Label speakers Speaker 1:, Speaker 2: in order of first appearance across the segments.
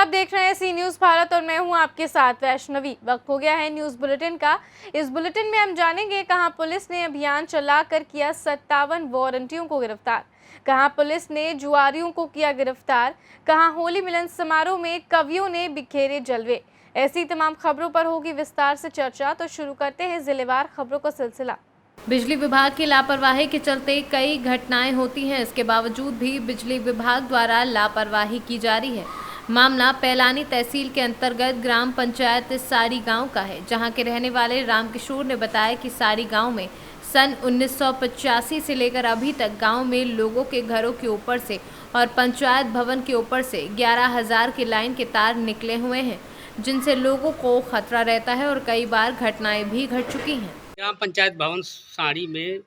Speaker 1: आप देख रहे हैं सी न्यूज़ भारत और मैं हूं आपके साथ वैष्णवी। वक्त हो गया है न्यूज़ बुलेटिन का। इस बुलेटिन में हम जानेंगे कहां पुलिस ने अभियान चलाकर किया 57 वारंटियों को गिरफ्तार, कहां पुलिस ने जुआरियों को किया गिरफ्तार, कहां होली मिलन समारोह में कवियों ने बिखेरे जलवे। ऐसी तमाम खबरों पर होगी विस्तार से चर्चा। तो शुरू करते हैं जिलेवार खबरों का सिलसिला। बिजली विभाग की लापरवाही के चलते कई घटनाएं होती हैं, इसके बावजूद भी बिजली विभाग द्वारा लापरवाही की जा रही है। मामला पैलानी तहसील के अंतर्गत ग्राम पंचायत सारी गांव का है, जहां के रहने वाले रामकिशोर ने बताया कि सारी गांव में सन 1985 से लेकर अभी तक गांव में लोगों के घरों के ऊपर से और पंचायत भवन के ऊपर से 11,000 की लाइन के तार निकले हुए हैं, जिनसे लोगों को खतरा रहता है और कई बार घटनाएं भी घट चुकी हैं।
Speaker 2: ग्राम पंचायत भवन साड़ी में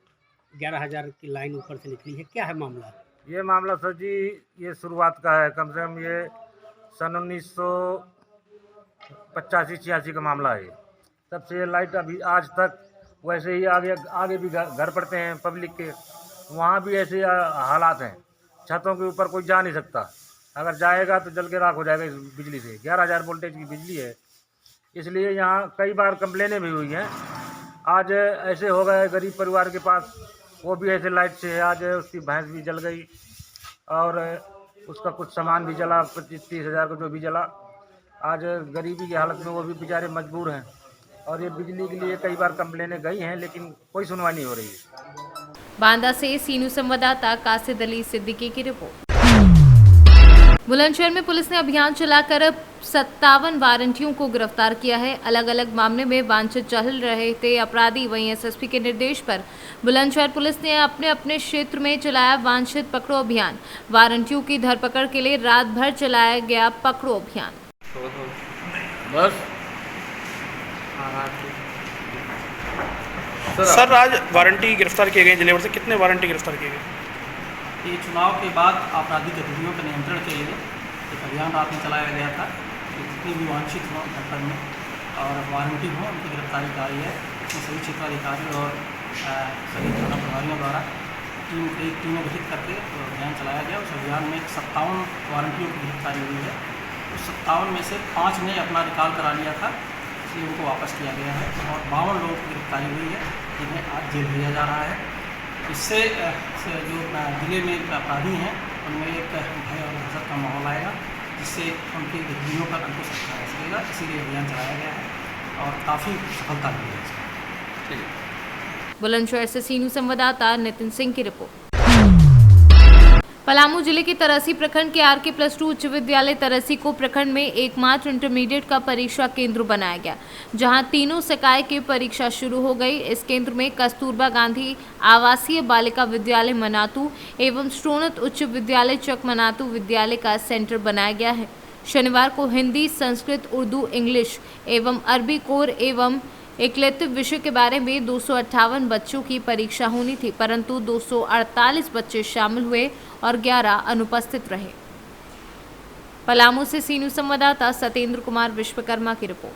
Speaker 2: 11,000 की लाइन ऊपर से निकली है, क्या है मामला?
Speaker 3: ये मामला सर जी ये शुरुआत का है, कम से कम ये सन 1985-86 का मामला है। तब से ये लाइट अभी आज तक वैसे ही आगे भी घर पड़ते हैं पब्लिक के, वहाँ भी ऐसे हालात हैं। छतों के ऊपर कोई जा नहीं सकता, अगर जाएगा तो जल के राख हो जाएगा इस बिजली से। 11,000 वोल्टेज की बिजली है, इसलिए यहाँ कई बार कंप्लेनें भी हुई हैं। आज ऐसे हो गए गरीब परिवार के पास, वो भी ऐसे लाइट से है, आज उसकी भैंस भी जल गई और उसका कुछ सामान भी जला, 25-30 हज़ार का जो भी जला। आज गरीबी की हालत में वो भी बेचारे मजबूर हैं और ये बिजली के लिए कई बार कंप्लेनें गई हैं, लेकिन कोई सुनवाई नहीं हो रही है।
Speaker 1: बांदा से सीनू संवाददाता कासिद अली सिद्दीकी की रिपोर्ट। बुलंदशहर में पुलिस ने अभियान चलाकर 57 वारंटियों को गिरफ्तार किया है। अलग अलग मामले में वांछित चल रहे थे अपराधी। वहीं एसएसपी के निर्देश पर बुलंदशहर पुलिस ने अपने अपने क्षेत्र में चलाया वांछित पकड़ो अभियान। वारंटियों की धरपकड़ के लिए रात भर चलाया गया पकड़ो अभियान।
Speaker 3: बस
Speaker 4: सर, आज वारंटी गिरफ्तार किए गए जिलेवार से, कितने वारंटी गिरफ्तार किए गए?
Speaker 5: ये चुनाव के बाद आपराधिक गतिविधियों के नियंत्रण के लिए एक अभियान रात में चलाया गया था कि जितनी भी वांछित हों घटना में और वारंटी हों उनकी गिरफ्तारी की है। इसमें सभी क्षेत्राधिकारी और सभी थाना प्रभारियों द्वारा टीमें गठित करके अभियान चलाया गया। उस अभियान में 57 वारंटियों की गिरफ्तारी हुई है। उस 57 में से 5 ने अपना रिकॉल करा लिया था, इसलिए उनको वापस किया गया है और 52 लोगों की गिरफ्तारी हुई है, जिन्हें आज जेल भेजा जा रहा है। इससे जो जिले में अपराधी हैं उनमें एक भय और दहशत का माहौल आएगा, जिससे उनकी गतिविधियों पर अंकुश रखा जा सकेगा। इसीलिए अभियान चलाया गया है और काफ़ी सफलता मिली है इसमें।
Speaker 1: बुलंदशहर से सीनू संवाददाता नितिन सिंह की रिपोर्ट। पलामू जिले के तरसी प्रखंड के RK+2 उच्च विद्यालय तरसी को प्रखंड में एकमात्र इंटरमीडिएट का परीक्षा केंद्र बनाया गया, जहां तीनों संकाय की परीक्षा शुरू हो गई। इस केंद्र में कस्तूरबा गांधी आवासीय बालिका विद्यालय मनातू एवं स्टोनत उच्च विद्यालय चक मनातू विद्यालय का सेंटर बनाया गया है। शनिवार को हिंदी, संस्कृत, उर्दू, इंग्लिश एवं अरबी कोर एवं एकलव्य विषय के बारे में 258 बच्चों की परीक्षा होनी थी, परंतु 248 बच्चे शामिल हुए और 11 अनुपस्थित रहे। पलामू से सीनू संवाददाता सत्येंद्र कुमार विश्वकर्मा की रिपोर्ट।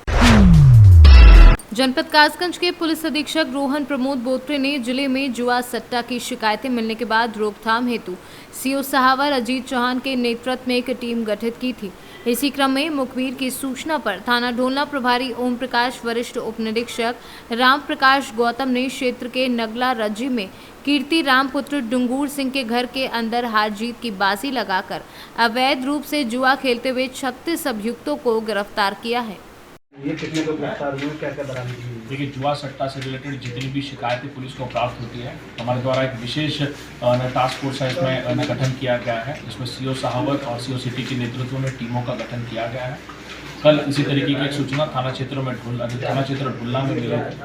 Speaker 1: जनपद कासगंज के पुलिस अधीक्षक रोहन प्रमोद बोत्रे ने जिले में जुआ सट्टा की शिकायतें मिलने के बाद रोकथाम हेतु सीओ सहावर अजीत चौहान के नेतृत्व में एक टीम गठित की थी। इसी क्रम में मुखबिर की सूचना पर थाना ढोलना प्रभारी ओम प्रकाश, वरिष्ठ उप निरीक्षक राम प्रकाश गौतम ने क्षेत्र के नगला रज्जी में कीर्ति राम पुत्र डुंगूर सिंह के घर के अंदर हार जीत की बाजी लगाकर अवैध रूप से जुआ खेलते हुए 36 अभियुक्तों को गिरफ्तार किया है।
Speaker 3: ये कितने लोग गिरफ्तार हुए, क्या क्या बरामदगी हुई?
Speaker 6: देखिए, जुआ सट्टा से रिलेटेड जितनी भी शिकायतें पुलिस को प्राप्त होती है, हमारे द्वारा एक विशेष टास्क फोर्स है इसमें गठन किया गया है। इसमें सीओ सहावत और सीओ सिटी के नेतृत्व में टीमों का गठन किया गया है। कल इसी तरीके की एक सूचना थाना क्षेत्र ढुल्ला में मिली है,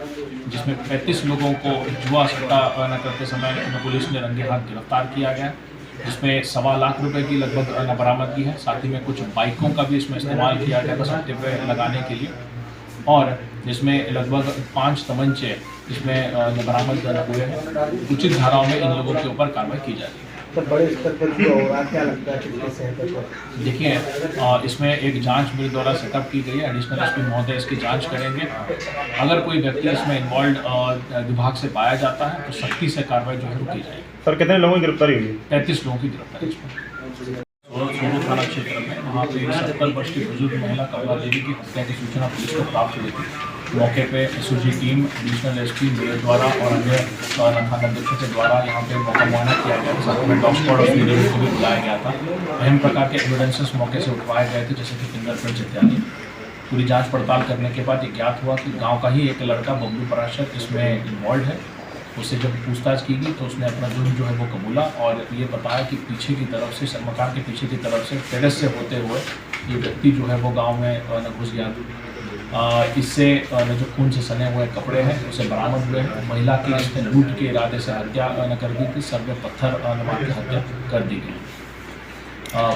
Speaker 6: जिसमें 35 लोगों को जुआ सट्टा करते समय पुलिस ने रंगे हाथ गिरफ्तार किया गया, जिसमें 1.25 लाख रुपए की लगभग बरामदगी है। साथ ही में कुछ बाइकों का भी इसमें इस्तेमाल किया गया था सट्टे पे लगाने के लिए, और जिसमें लगभग 5 तमंचे इसमें बरामद हुए हैं। उचित धाराओं में इन लोगों के ऊपर कार्रवाई की जा रही है।
Speaker 3: तो बड़े स्तर पर जो हो रहा, क्या लगता है कितने से?
Speaker 6: देखिए, इसमें एक जांच मेरे द्वारा सेटअप की गई है। एडिशनल एसपी महोदय इसकी जांच करेंगे। अगर कोई व्यक्ति इसमें इन्वॉल्व विभाग से पाया जाता है तो सख्ती से कार्रवाई जो है की जाएगी।
Speaker 3: सर, कितने लोगों की गिरफ्तारी हुई?
Speaker 6: 35 लोगों की गिरफ्तारी इसमें। सोनू थाना क्षेत्र में, वहाँ पे 70 वर्ष की बुजुर्ग महिला कमला देवी की हत्या की सूचना पुलिस को प्राप्त हुई थी। मौके पे SOG team, additional SP, mayor द्वारा और अन्य थानाध्यक्षों के द्वारा यहाँ पे मौका मुआयना किया गया, साथ में डॉग स्क्वाड ऑफ लीडर्स को भी बुलाया गया था। अहम प्रकार के एविडेंसेस मौके से उठवाए गए थे, जैसे कि फिंगरप्रिंट्स इत्यादि। पूरी जांच पड़ताल करने के बाद ये ज्ञात हुआ कि गांव का ही एक लड़का बबलू पराशर इसमें इन्वॉल्व है। उससे जब पूछताछ की गई तो उसने अपना जुर्म जो है वो कबूला और ये बताया कि पीछे की तरफ से, मकान के पीछे की तरफ से टेरेस से होते हुए ये व्यक्ति जो है वो गांव में घुस गया। इससे जो खून से सने हुए कपड़े हैं उसे बरामद हुए हैं। महिला की इसने लूट के इरादे से हत्या कर दी थी, सर में पत्थर मार के हत्या कर दी गई।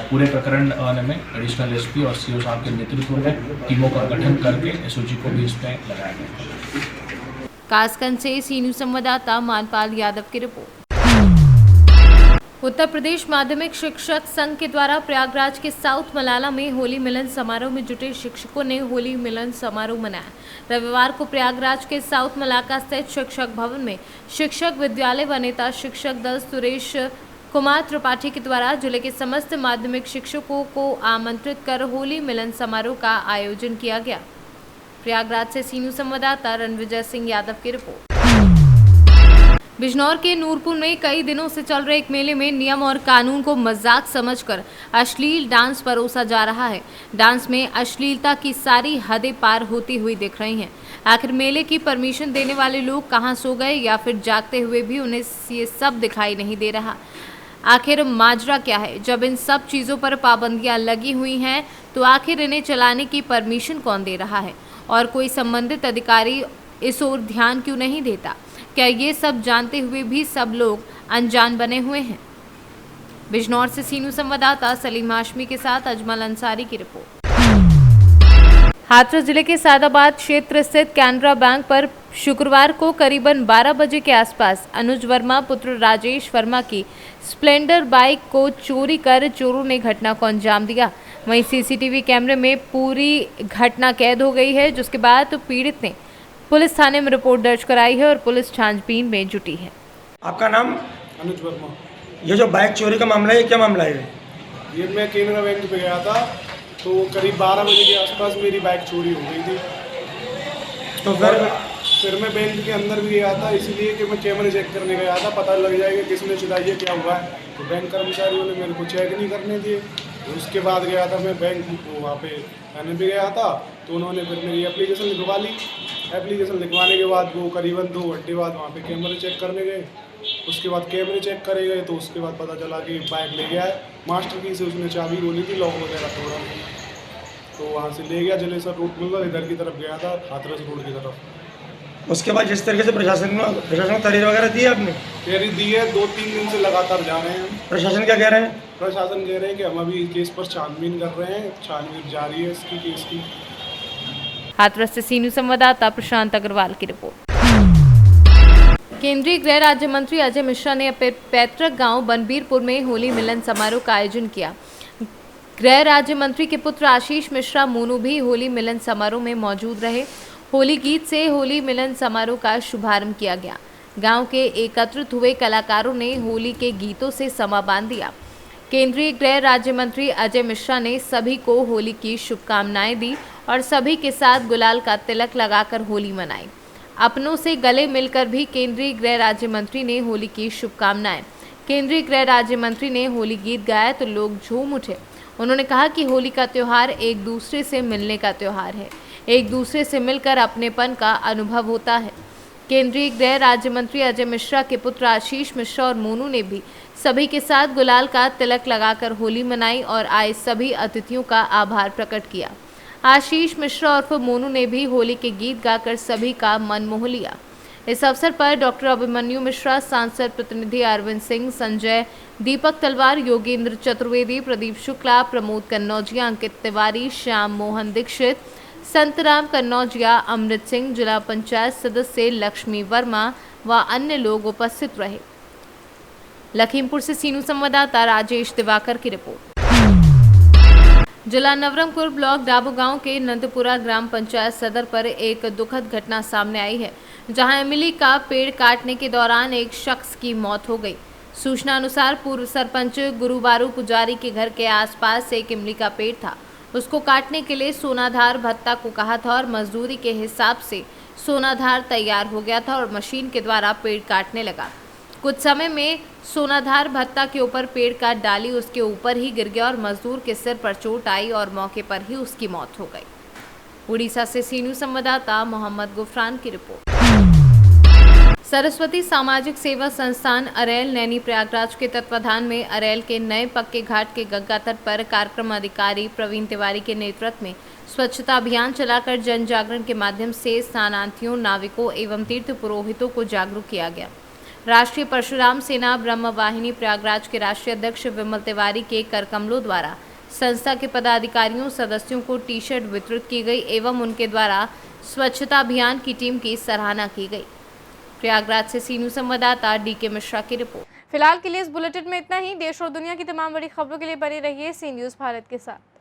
Speaker 6: पूरे प्रकरण में एडिशनल एसपी और सीओ साहब के नेतृत्व में टीमों का गठन करके एसओजी को भी इसमें लगाया गया।
Speaker 1: कासगंज से सीनू संवाददाता मानपाल यादव की रिपोर्ट। उत्तर प्रदेश माध्यमिक शिक्षक संघ के द्वारा प्रयागराज के साउथ मलाला में होली मिलन समारोह में जुटे शिक्षकों ने होली मिलन समारोह मनाया। रविवार को प्रयागराज के साउथ मलाका स्थित शिक्षक भवन में शिक्षक विद्यालय व नेता शिक्षक दल सुरेश कुमार त्रिपाठी के द्वारा जिले के समस्त माध्यमिक शिक्षकों को आमंत्रित कर होली मिलन समारोह का आयोजन किया गया। प्रयागराज से सीनू संवाददाता रणविजय सिंह यादव की रिपोर्ट। बिजनौर के नूरपुर में कई दिनों से चल रहे एक मेले में नियम और कानून को मजाक समझकर अश्लील डांस परोसा जा रहा है। डांस में अश्लीलता की सारी हदें पार होती हुई दिख रही हैं। आखिर मेले की परमिशन देने वाले लोग कहां सो गए या फिर जागते हुए भी उन्हें ये सब दिखाई नहीं दे रहा। आखिर माजरा क्या है? जब इन सब चीज़ों पर पाबंदियां लगी हुई हैं तो आखिर इन्हें चलाने की परमिशन कौन दे रहा है और कोई संबंधित अधिकारी इस ओर ध्यान क्यों नहीं देता? क्या ये सब जानते हुए भी सब लोग अनजान बने हुए हैं? बिजनौर से सीनू संवाददाता सलीम हाशमी के साथ अजमल अंसारी की रिपोर्ट। हाथरस जिले के सादाबाद क्षेत्र स्थित कैनरा बैंक पर शुक्रवार को करीबन 12 बजे के आसपास अनुज वर्मा पुत्र राजेश वर्मा की स्प्लेंडर बाइक को चोरी कर चोरों ने घटना को अंजाम दिया। वहीं सीसीटीवी कैमरे में पूरी घटना कैद हो गई है, जिसके बाद पीड़ित ने पुलिस थाने में रिपोर्ट दर्ज कराई है और पुलिस छानबीन में जुटी है।
Speaker 7: आपका नाम?
Speaker 8: अनुज वर्मा।
Speaker 7: ये जो बाइक चोरी का मामला है, ये क्या मामला है?
Speaker 8: ये मैं केनरा बैंक पे गया था तो करीब 12 बजे के आसपास मेरी बाइक चोरी हो गई थी।
Speaker 7: तो
Speaker 8: फिर मैं बैंक के अंदर भी गया था, इसलिए कि मैं कैमरे चेक करने गया था, पता लग जाएगा किसने चुराई है, क्या हुआ है। तो बैंक कर्मचारियों ने मेरे को चेक नहीं करने दिए। उसके बाद गया था मैं बैंक वहाँ पे थाने भी गया था, तो उन्होंने फिर मेरी एप्लीकेशन लिखवा ली। एप्लीकेशन लिखवाने के बाद वो करीबन 2 घंटे बाद वहाँ पे कैमरे चेक करने गए। उसके बाद कैमरे चेक करे गए तो उसके बाद पता चला कि बाइक ले गया है। मास्टर की से उसने चाबी बोली थी, लॉक वगैरह तोड़ा, तो वहाँ से ले गया। जलेसर रोड में इधर की तरफ गया था, हाथरस रोड की तरफ।
Speaker 7: उसके बाद जिस तरीके से प्रशासन को तहरीर वगैरह दी है आपने?
Speaker 8: तहरीर दी है, 2-3 दिन से लगातार जा रहे हैं।
Speaker 7: प्रशासन क्या कह रहे हैं?
Speaker 8: प्रशासन कह रहे हैं कि हम अभी केस पर छानबीन कर रहे हैं, छानबीन जारी है इसकी केस की।
Speaker 1: हाथरस से सीनू संवाददाता प्रशांत अग्रवाल की रिपोर्ट। केंद्रीय गृह राज्य मंत्री अजय मिश्रा ने अपने पैतृक गांव बनबीरपुर में होली मिलन समारोह का आयोजन किया। गृह राज्य मंत्री के पुत्र आशीष मिश्रा मोनू भी होली मिलन समारोह में मौजूद रहे। होली गीत से होली मिलन समारोह का शुभारंभ किया गया। गांव के एकत्रित हुए कलाकारों ने होली के गीतों से समा बांध दिया। केंद्रीय गृह राज्य मंत्री अजय मिश्रा ने सभी को होली की शुभकामनाएं दी और सभी के साथ गुलाल का तिलक लगाकर होली मनाई। अपनों से गले मिलकर भी केंद्रीय गृह राज्य मंत्री ने होली की शुभकामनाएं। केंद्रीय गृह राज्य मंत्री ने होली गीत गाया तो लोग झूम उठे। उन्होंने कहा कि होली का त्यौहार एक दूसरे से मिलने का त्यौहार है, एक दूसरे से मिलकर अपनेपन का अनुभव होता है। केंद्रीय गृह राज्य मंत्री अजय मिश्रा के पुत्र आशीष मिश्रा और मोनू ने भी सभी के साथ गुलाल का तिलक लगाकर होली मनाई और आए सभी अतिथियों का आभार प्रकट किया। आशीष मिश्रा और मोनू ने भी होली के गीत गाकर सभी का मन मोह लिया। इस अवसर पर डॉक्टर अभिमन्यु मिश्रा, सांसद प्रतिनिधि अरविंद सिंह, संजय, दीपक तलवार, योगेंद्र चतुर्वेदी, प्रदीप शुक्ला, प्रमोद कन्नौजिया, अंकित तिवारी, श्याम मोहन दीक्षित, संतराम कन्नौजिया, अमृत सिंह, जिला पंचायत सदस्य लक्ष्मी वर्मा व अन्य लोग उपस्थित रहे। लखीमपुर से सीनू संवाददाता राजेश दिवाकर की रिपोर्ट। जिला नवरंगपुर ब्लॉक डाबू गांव के नंदपुरा ग्राम पंचायत सदर पर एक दुखद घटना सामने आई है, जहां इमली का पेड़ काटने के दौरान एक शख्स की मौत हो गई। सूचना अनुसार पूर्व सरपंच गुरुवारू पुजारी के घर के आसपास एक इमली का पेड़ था। उसको काटने के लिए सोनाधार भत्ता को कहा था और मजदूरी के हिसाब से सोनाधार तैयार हो गया था और मशीन के द्वारा पेड़ काटने लगा। कुछ समय में सोनाधार भत्ता के ऊपर पेड़ का डाली उसके ऊपर ही गिर गया और मजदूर के सिर पर चोट आई और मौके पर ही उसकी मौत हो गई। उड़ीसा से सी न्यूज़ संवाददाता मोहम्मद गुफरान की रिपोर्ट। सरस्वती सामाजिक सेवा संस्थान अरेल नैनी प्रयागराज के तत्वाधान में अरेल के नए पक्के घाट के गंगा तट पर कार्यक्रम अधिकारी प्रवीण तिवारी के नेतृत्व में स्वच्छता अभियान चलाकर जन जागरण के माध्यम से स्नानार्थियों, नाविकों एवं तीर्थ पुरोहितों को जागरूक किया गया। राष्ट्रीय परशुराम सेना ब्रह्म वाहिनी प्रयागराज के राष्ट्रीय अध्यक्ष विमल तिवारी के करकमलों द्वारा संस्था के पदाधिकारियों सदस्यों को टी शर्ट वितरित की गई एवं उनके द्वारा स्वच्छता अभियान की टीम की सराहना की गई। प्रयागराज से सी न्यूज़ संवाददाता डीके मिश्रा की रिपोर्ट। फिलहाल के लिए इस बुलेटिन में इतना ही। देश और दुनिया की तमाम बड़ी खबरों के लिए बने रहिए सी न्यूज़ भारत के साथ।